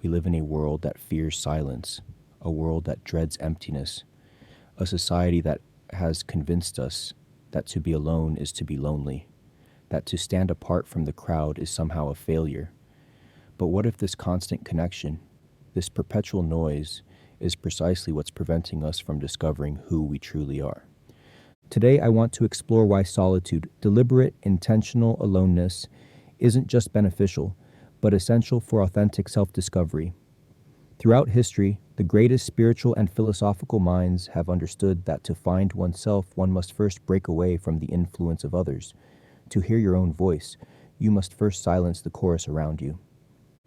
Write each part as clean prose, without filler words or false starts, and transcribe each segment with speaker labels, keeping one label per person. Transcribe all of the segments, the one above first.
Speaker 1: We live in a world that fears silence, a world that dreads emptiness, a society that has convinced us that to be alone is to be lonely, that to stand apart from the crowd is somehow a failure. But what if this constant connection, this perpetual noise, is precisely what's preventing us from discovering who we truly are? Today, I want to explore why solitude, deliberate, intentional aloneness, isn't just beneficial, but essential for authentic self-discovery. Throughout history, the greatest spiritual and philosophical minds have understood that to find oneself, one must first break away from the influence of others. To hear your own voice, you must first silence the chorus around you.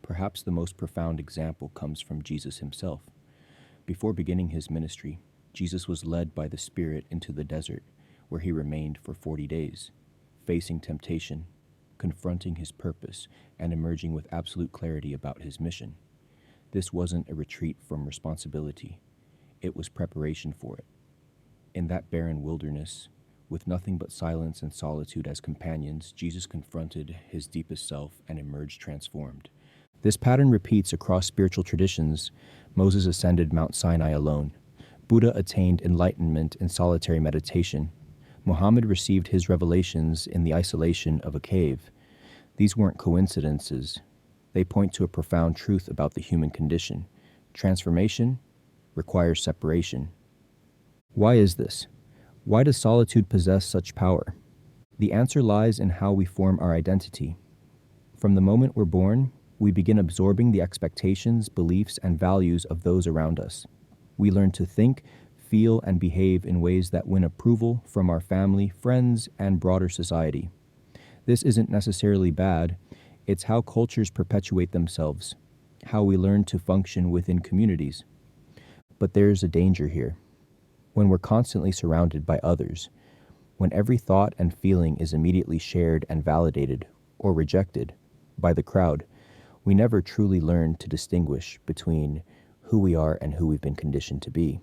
Speaker 1: Perhaps the most profound example comes from Jesus himself. Before beginning his ministry, Jesus was led by the Spirit into the desert, where he remained for 40 days, facing temptation, confronting his purpose, and emerging with absolute clarity about his mission. This wasn't a retreat from responsibility. It was preparation for it. In that barren wilderness, with nothing but silence and solitude as companions, Jesus confronted his deepest self and emerged transformed. This pattern repeats across spiritual traditions. Moses ascended Mount Sinai alone. Buddha attained enlightenment in solitary meditation. Muhammad received his revelations in the isolation of a cave. These weren't coincidences. They point to a profound truth about the human condition. Transformation requires separation. Why is this? Why does solitude possess such power? The answer lies in how we form our identity. From the moment we're born, we begin absorbing the expectations, beliefs, and values of those around us. We learn to think, feel, and behave in ways that win approval from our family, friends, and broader society. This isn't necessarily bad. It's how cultures perpetuate themselves, how we learn to function within communities. But there's a danger here. When we're constantly surrounded by others, when every thought and feeling is immediately shared and validated, or rejected, by the crowd, we never truly learn to distinguish between who we are and who we've been conditioned to be.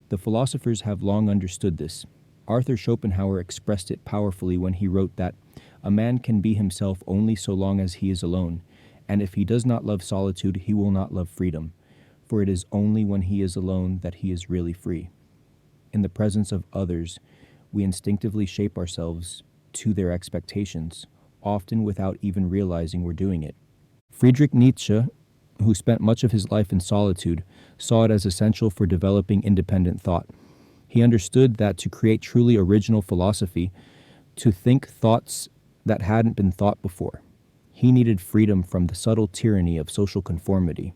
Speaker 1: The philosophers have long understood this. Arthur Schopenhauer expressed it powerfully when he wrote that a man can be himself only so long as he is alone, and if he does not love solitude, he will not love freedom, for it is only when he is alone that he is really free. In the presence of others, we instinctively shape ourselves to their expectations, often without even realizing we're doing it. Friedrich Nietzsche, who spent much of his life in solitude, saw it as essential for developing independent thought. He understood that to create truly original philosophy, to think thoughts that hadn't been thought before, he needed freedom from the subtle tyranny of social conformity.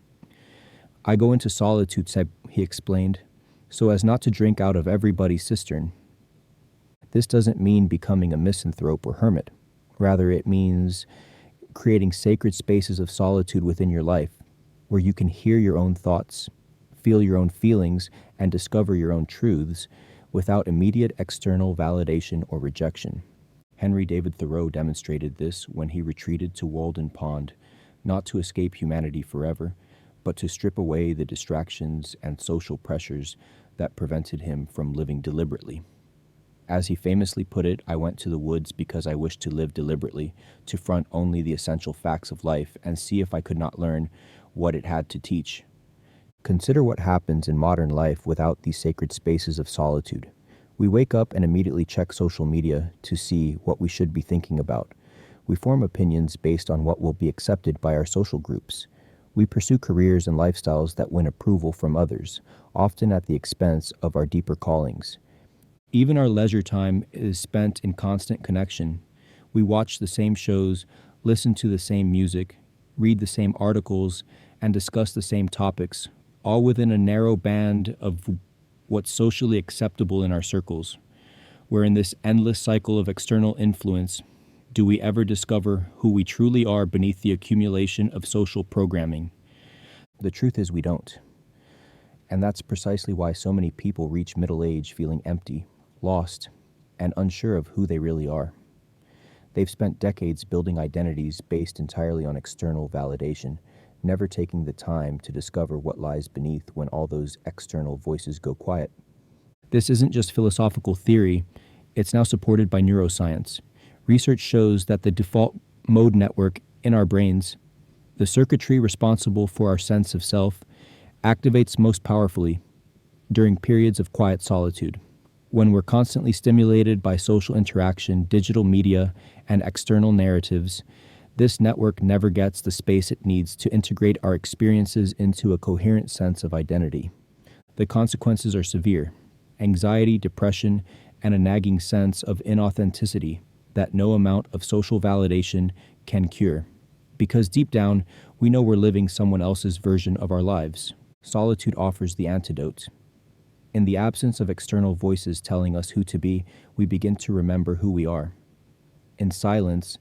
Speaker 1: I go into solitude, he explained, so as not to drink out of everybody's cistern. This doesn't mean becoming a misanthrope or hermit. Rather, it means creating sacred spaces of solitude within your life, where you can hear your own thoughts, feel your own feelings, and discover your own truths without immediate external validation or rejection. Henry David Thoreau demonstrated this when he retreated to Walden Pond, not to escape humanity forever, but to strip away the distractions and social pressures that prevented him from living deliberately. As he famously put it, I went to the woods because I wished to live deliberately, to front only the essential facts of life and see if I could not learn what it had to teach. Consider what happens in modern life without these sacred spaces of solitude. We wake up and immediately check social media to see what we should be thinking about. We form opinions based on what will be accepted by our social groups. We pursue careers and lifestyles that win approval from others, often at the expense of our deeper callings. Even our leisure time is spent in constant connection. We watch the same shows, listen to the same music, read the same articles, and discuss the same topics, all within a narrow band of what's socially acceptable in our circles. Where in this endless cycle of external influence, do we ever discover who we truly are beneath the accumulation of social programming? The truth is we don't. And that's precisely why so many people reach middle age feeling empty, lost, and unsure of who they really are. They've spent decades building identities based entirely on external validation, never taking the time to discover what lies beneath when all those external voices go quiet. This isn't just philosophical theory, it's now supported by neuroscience. Research shows that the default mode network in our brains, The circuitry responsible for our sense of self activates most powerfully during periods of quiet solitude, when we're constantly stimulated by social interaction, digital media, and external narratives. This network never gets the space it needs to integrate our experiences into a coherent sense of identity. The consequences are severe: anxiety, depression, and a nagging sense of inauthenticity that no amount of social validation can cure. Because deep down, we know we're living someone else's version of our lives. Solitude offers the antidote. In the absence of external voices telling us who to be, we begin to remember who we are. In silence,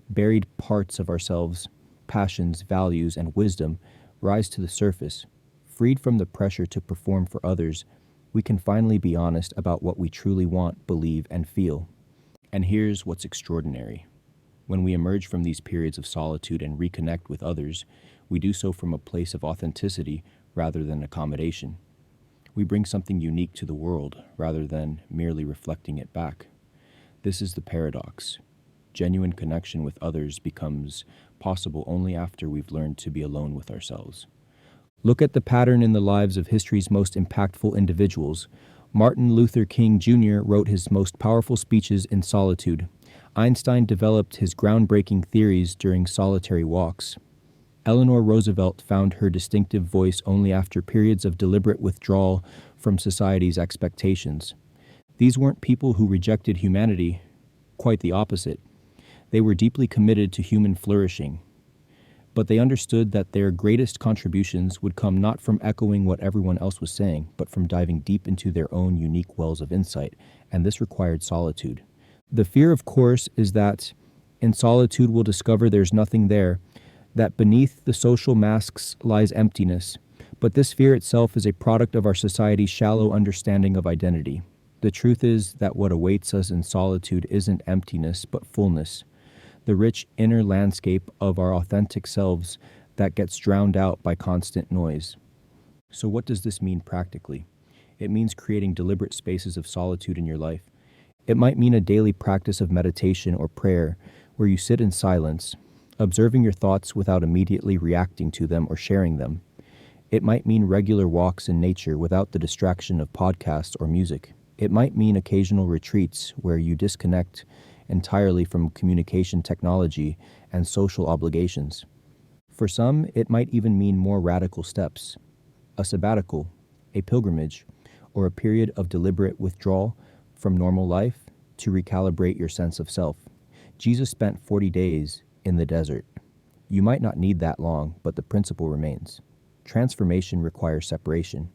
Speaker 1: buried parts of ourselves, passions, values, and wisdom rise to the surface. Freed from the pressure to perform for others, we can finally be honest about what we truly want, believe, and feel. And here's what's extraordinary. When we emerge from these periods of solitude and reconnect with others, we do so from a place of authenticity rather than accommodation. We bring something unique to the world rather than merely reflecting it back. This is the paradox. Genuine connection with others becomes possible only after we've learned to be alone with ourselves. Look at the pattern in the lives of history's most impactful individuals. Martin Luther King Jr. wrote his most powerful speeches in solitude. Einstein developed his groundbreaking theories during solitary walks. Eleanor Roosevelt found her distinctive voice only after periods of deliberate withdrawal from society's expectations. These weren't people who rejected humanity, quite the opposite. They were deeply committed to human flourishing. But they understood that their greatest contributions would come not from echoing what everyone else was saying, but from diving deep into their own unique wells of insight, and this required solitude. The fear, of course, is that in solitude we'll discover there's nothing there, that beneath the social masks lies emptiness. But this fear itself is a product of our society's shallow understanding of identity. The truth is that what awaits us in solitude isn't emptiness, but fullness, the rich inner landscape of our authentic selves that gets drowned out by constant noise. So what does this mean practically? It means creating deliberate spaces of solitude in your life. It might mean a daily practice of meditation or prayer where you sit in silence, observing your thoughts without immediately reacting to them or sharing them. It might mean regular walks in nature without the distraction of podcasts or music. It might mean occasional retreats where you disconnect entirely from communication technology and social obligations. For some, it might even mean more radical steps: a sabbatical, a pilgrimage, or a period of deliberate withdrawal from normal life to recalibrate your sense of self. Jesus spent 40 days in the desert. You might not need that long, but the principle remains. Transformation requires separation.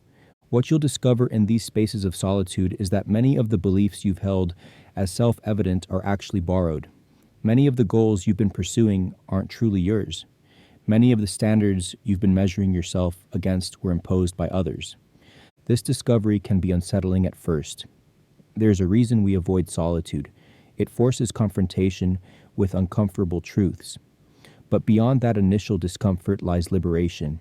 Speaker 1: What you'll discover in these spaces of solitude is that many of the beliefs you've held as self-evident are actually borrowed. Many of the goals you've been pursuing aren't truly yours. Many of the standards you've been measuring yourself against were imposed by others. This discovery can be unsettling at first. There's a reason we avoid solitude. It forces confrontation with uncomfortable truths. But beyond that initial discomfort lies liberation.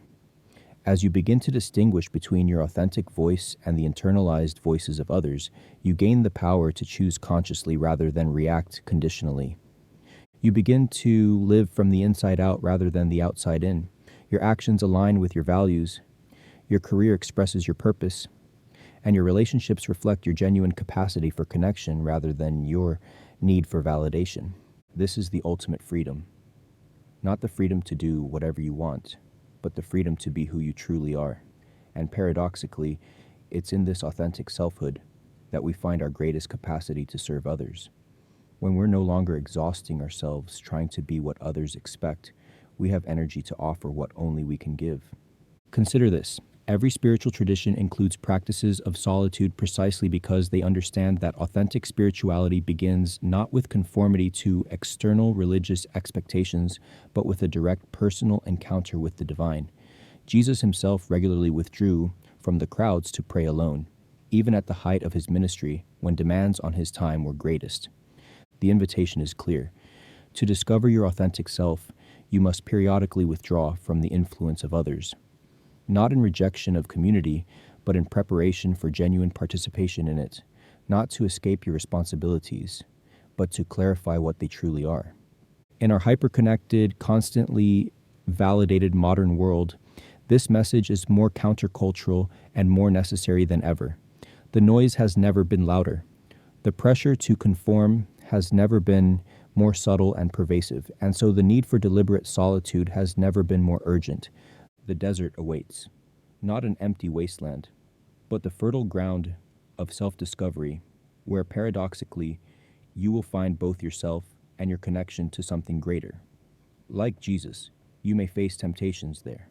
Speaker 1: As you begin to distinguish between your authentic voice and the internalized voices of others, you gain the power to choose consciously rather than react conditionally. You begin to live from the inside out rather than the outside in. Your actions align with your values. Your career expresses your purpose. And your relationships reflect your genuine capacity for connection rather than your need for validation. This is the ultimate freedom. Not the freedom to do whatever you want, but the freedom to be who you truly are. And paradoxically, it's in this authentic selfhood that we find our greatest capacity to serve others. When we're no longer exhausting ourselves trying to be what others expect, we have energy to offer what only we can give. Consider this. Every spiritual tradition includes practices of solitude precisely because they understand that authentic spirituality begins not with conformity to external religious expectations, but with a direct personal encounter with the divine. Jesus himself regularly withdrew from the crowds to pray alone, even at the height of his ministry when demands on his time were greatest. The invitation is clear. To discover your authentic self, you must periodically withdraw from the influence of others. Not in rejection of community, but in preparation for genuine participation in it, not to escape your responsibilities, but to clarify what they truly are. In our hyper-connected, constantly validated modern world, this message is more countercultural and more necessary than ever. The noise has never been louder. The pressure to conform has never been more subtle and pervasive, and so the need for deliberate solitude has never been more urgent. The desert awaits, not an empty wasteland, but the fertile ground of self-discovery, where paradoxically, you will find both yourself and your connection to something greater. Like Jesus, you may face temptations there.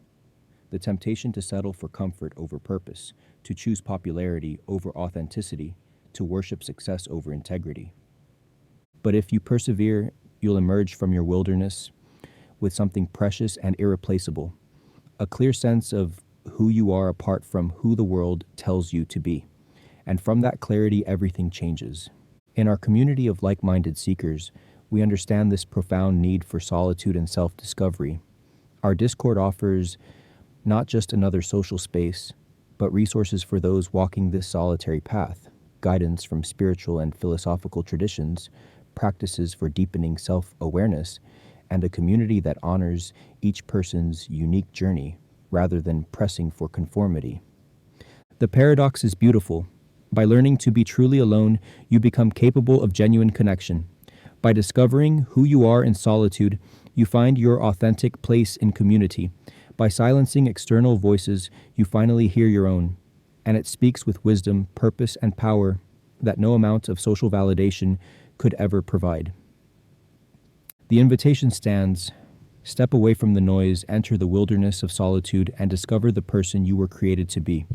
Speaker 1: The temptation to settle for comfort over purpose, to choose popularity over authenticity, to worship success over integrity. But if you persevere, you'll emerge from your wilderness with something precious and irreplaceable, a clear sense of who you are apart from who the world tells you to be. And from that clarity, everything changes. In our community of like-minded seekers, we understand this profound need for solitude and self-discovery. Our Discord offers not just another social space, but resources for those walking this solitary path, guidance from spiritual and philosophical traditions, practices for deepening self-awareness, and a community that honors each person's unique journey rather than pressing for conformity. The paradox is beautiful. By learning to be truly alone, you become capable of genuine connection. By discovering who you are in solitude, you find your authentic place in community. By silencing external voices, you finally hear your own, and it speaks with wisdom, purpose, and power that no amount of social validation could ever provide. The invitation stands. Step away from the noise, enter the wilderness of solitude, and discover the person you were created to be.